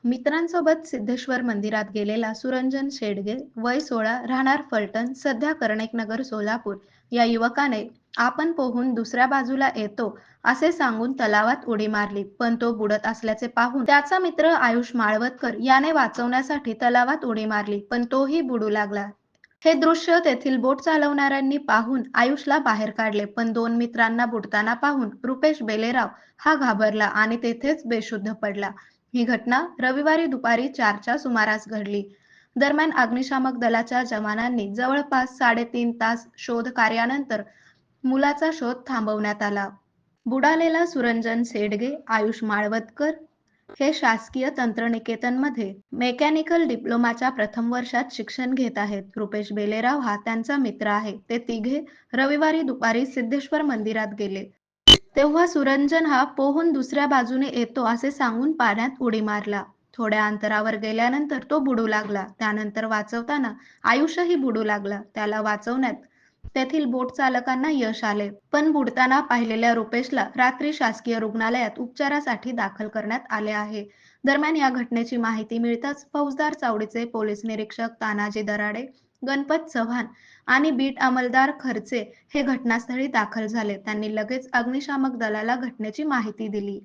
मित्रांसोबत सिद्धेश्वर मंदिरात गेलेला सुरंजन शेडगे, वय 16, राहणार फलटण, सध्या कर्णिक नगर, सोलापूर, या युवकाने आपण पोहून दुसऱ्या बाजूला येतो असे सांगून तलावात उडी मारली, पण तो बुडत असल्याचे पाहून त्याचा मित्र आयुष माळवतकर याने वाचवण्यासाठी तलावात उडी मारली, पण तोही बुडू लागला. हे दृश्य तेथील बोट चालवणाऱ्यांनी पाहून आयुषला बाहेर काढले, पण दोन मित्रांना बुडताना पाहून रुपेश बेलेराव हा घाबरला आणि तेथेच बेशुद्ध पडला. ही घटना रविवारी दुपारी 4च्या सुमारास घडली. दरम्यान अग्निशामक दलाच्या जवानांनी जवळपास 3.5 तास शोध कार्यानंतर मुलाचा शोध थांबवण्यात आला. बुडालेला सुरंजन सेडगे, आयुष माळवतकर हे शासकीय तंत्रनिकेतनमध्ये मेकॅनिकल डिप्लोमाच्या प्रथम वर्षात शिक्षण घेत आहेत. रुपेश बेलेराव हा त्यांचा मित्र आहे. ते तिघे रविवारी दुपारी सिद्धेश्वर मंदिरात गेले. तेव्हा सुरंजन हा पोहून दुसऱ्या बाजूने येतो असे सांगून पाण्यात उडी मारला. थोड्या अंतरावर गेल्यानंतर तो बुडू लागला. त्यानंतर वाचवताना आयुषही बुडू लागला. त्याला वाचवण्यात तेथील बोट चालकांना यश आले, पण बुडताना पाहिलेल्या रुपेशला रात्री शासकीय रुग्णालयात उपचारासाठी दाखल करण्यात आले आहे. दरम्यान या घटनेची माहिती मिळताच फौजदार चावडीचे पोलीस निरीक्षक तानाजी दराडे, गणपत चव्हाण आणि बीट अंमलदार खर्चे हे घटनास्थळी दाखल झाले. त्यांनी लगेच अग्निशामक दलाला घटनेची माहिती दिली.